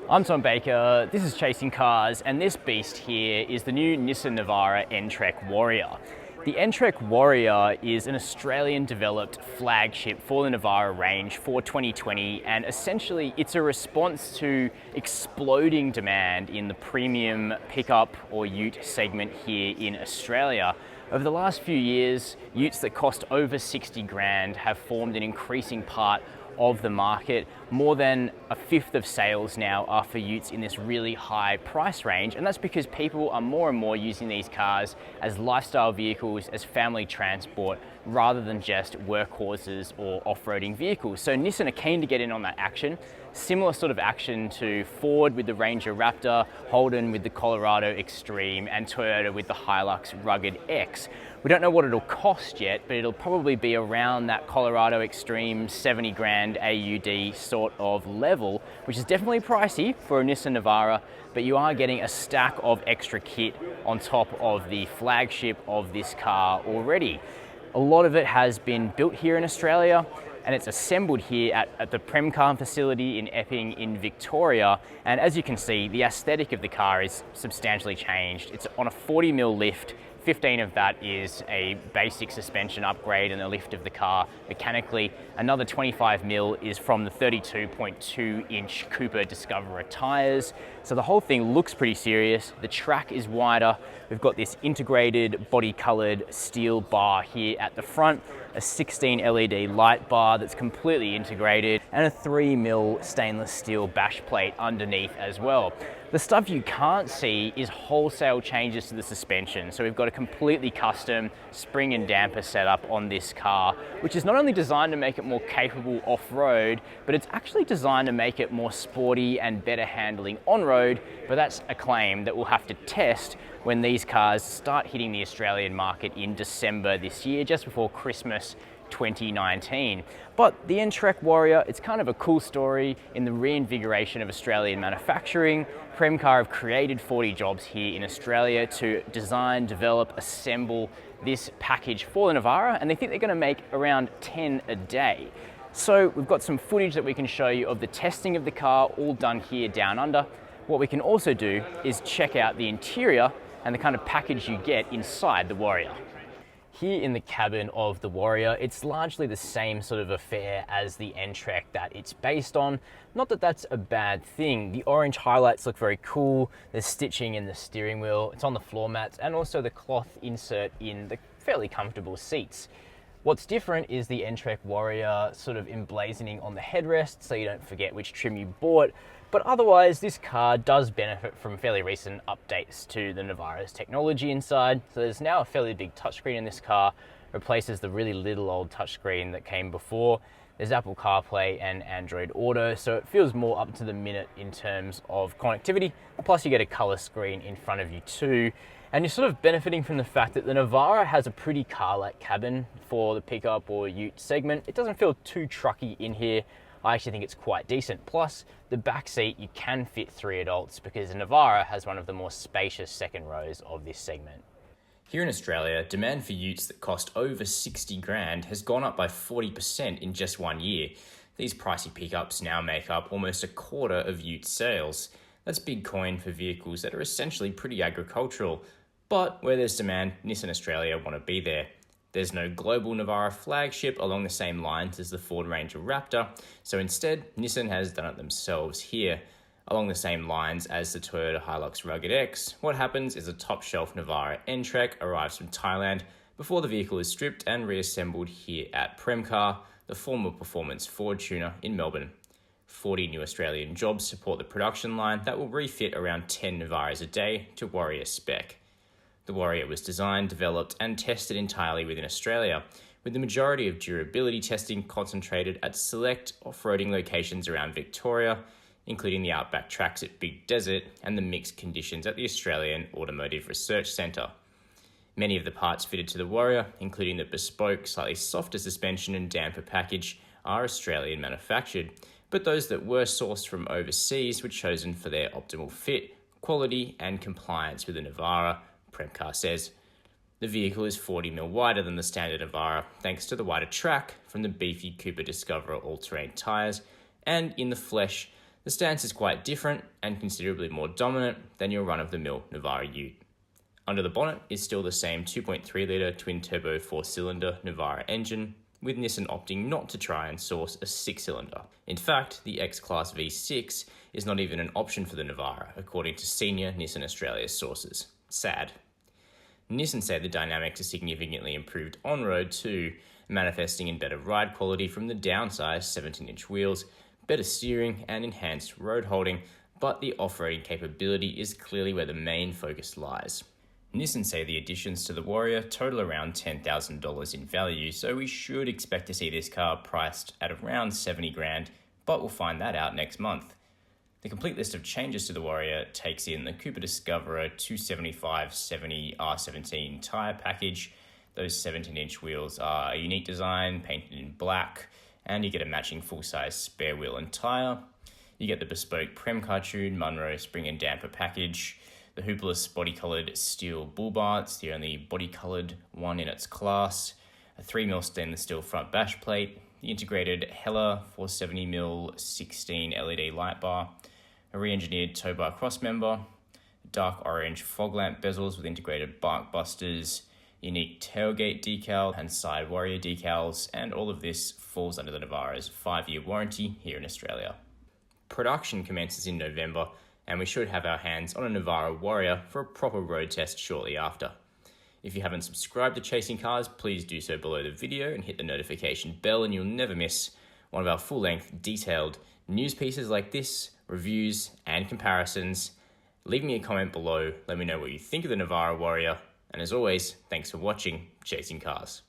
I'm Tom Baker, this is Chasing Cars, and this beast here is the new Nissan Navara N-Trek Warrior. The N-Trek Warrior is an Australian-developed flagship for the Navara range for 2020, and essentially it's a response to exploding demand in the premium pickup or ute segment here in Australia. Over the last few years, utes that cost over 60 grand have formed an increasing part of the market. More than a fifth of sales now are for utes in this really high price range, and that's because people are more and more using these cars as lifestyle vehicles, as family transport, rather than just workhorses or off-roading vehicles. So Nissan are keen to get in on that action. Similar sort of action to Ford with the Ranger Raptor, Holden with the Colorado Xtreme, and Toyota with the HiLux Rugged X. We don't know what it'll cost yet, but it'll probably be around that Colorado Xtreme 70 grand AUD sort of level, which is definitely pricey for a Nissan Navara, but you are getting a stack of extra kit on top of the flagship of this car already. A lot of it has been built here in Australia, and it's assembled here at the Premcar facility in Epping in Victoria. And as you can see, the aesthetic of the car is substantially changed. It's on a 40mm lift. 15 of that is a basic suspension upgrade and the lift of the car mechanically. Another 25mm is from the 32.2-inch Cooper Discoverer tyres. So the whole thing looks pretty serious. The track is wider. We've got this integrated body-coloured steel bar here at the front, a 16 LED light bar that's completely integrated, and a 3mm stainless steel bash plate underneath as well. The stuff you can't see is wholesale changes to the suspension. So we've got a completely custom spring and damper setup on this car, which is not only designed to make it more capable off-road, but it's actually designed to make it more sporty and better handling on-road. But that's a claim that we'll have to test when these cars start hitting the Australian market in December this year, just before Christmas 2019. But the N-Trek Warrior, it's kind of a cool story in the reinvigoration of Australian manufacturing. Premcar have created 40 jobs here in Australia to design, develop, assemble this package for the Navara, and they think they're going to make around 10 a day. So we've got some footage that we can show you of the testing of the car, all done here down under. What we can also do is check out the interior and the kind of package you get inside the Warrior. Here in the cabin of the Warrior, it's largely the same sort of affair as the N-Trek that it's based on. Not that that's a bad thing. The orange highlights look very cool. There's stitching in the steering wheel. It's on the floor mats, and also the cloth insert in the fairly comfortable seats. What's different is the N-Trek Warrior sort of emblazoning on the headrest so you don't forget which trim you bought. But otherwise, this car does benefit from fairly recent updates to the Navara's technology inside. So there's now a fairly big touchscreen in this car, replaces the really little old touchscreen that came before. There's Apple CarPlay and Android Auto, so it feels more up to the minute in terms of connectivity. Plus you get a color screen in front of you too. And you're sort of benefiting from the fact that the Navara has a pretty car-like cabin for the pickup or ute segment. It doesn't feel too trucky in here. I actually think it's quite decent. Plus, the back seat, you can fit 3 adults because the Navara has one of the more spacious second rows of this segment. Here in Australia, demand for utes that cost over 60 grand has gone up by 40% in just 1 year. These pricey pickups now make up almost a quarter of ute sales. That's big coin for vehicles that are essentially pretty agricultural. But where there's demand, Nissan Australia want to be there. There's no global Navara flagship along the same lines as the Ford Ranger Raptor, so instead, Nissan has done it themselves here. Along the same lines as the Toyota HiLux Rugged X, what happens is a top-shelf Navara N-Trek arrives from Thailand before the vehicle is stripped and reassembled here at Premcar, the former performance Ford tuner in Melbourne. 40 new Australian jobs support the production line that will refit around 10 Navaras a day to Warrior spec. The Warrior was designed, developed and tested entirely within Australia, with the majority of durability testing concentrated at select off-roading locations around Victoria, including the outback tracks at Big Desert and the mixed conditions at the Australian Automotive Research Centre. Many of the parts fitted to the Warrior, including the bespoke, slightly softer suspension and damper package, are Australian manufactured, but those that were sourced from overseas were chosen for their optimal fit, quality and compliance with the Navara, Premcar says. The vehicle is 40mm wider than the standard Navara thanks to the wider track from the beefy Cooper Discoverer all-terrain tyres, and in the flesh, The stance is quite different and considerably more dominant than your run-of-the-mill Navara Ute. Under the bonnet is still the same 2.3-litre twin-turbo 4-cylinder Navara engine, with Nissan opting not to try and source a 6-cylinder. In fact, the X-Class V6 is not even an option for the Navara, according to senior Nissan Australia sources. Sad. Nissan say the dynamics are significantly improved on-road too, manifesting in better ride quality from the downsized 17-inch wheels, better steering and enhanced road holding, but the off-roading capability is clearly where the main focus lies. Nissan say the additions to the Warrior total around $10,000 in value, so we should expect to see this car priced at around $70,000, but we'll find that out next month. The complete list of changes to the Warrior takes in the Cooper Discoverer 275/70 R17 tyre package. Those 17-inch wheels are a unique design, painted in black, and you get a matching full-size spare wheel and tyre. You get the bespoke Prem Cartoon Munro spring and damper package, the hoopless body-coloured steel bull bar, it's the only body-coloured one in its class, a 3mm stainless steel front bash plate, the integrated Hella 470mm 16 LED light bar, a re-engineered tow bar crossmember, dark orange fog lamp bezels with integrated bark busters, unique tailgate decal and side Warrior decals, and all of this falls under the Navara's 5-year warranty here in Australia. Production commences in November, and we should have our hands on a Navara Warrior for a proper road test shortly after. If you haven't subscribed to Chasing Cars, please do so below the video and hit the notification bell, and you'll never miss one of our full-length, detailed news pieces like this, reviews and comparisons. Leave me a comment below, let me know what you think of the Navara Warrior, and as always, thanks for watching Chasing Cars.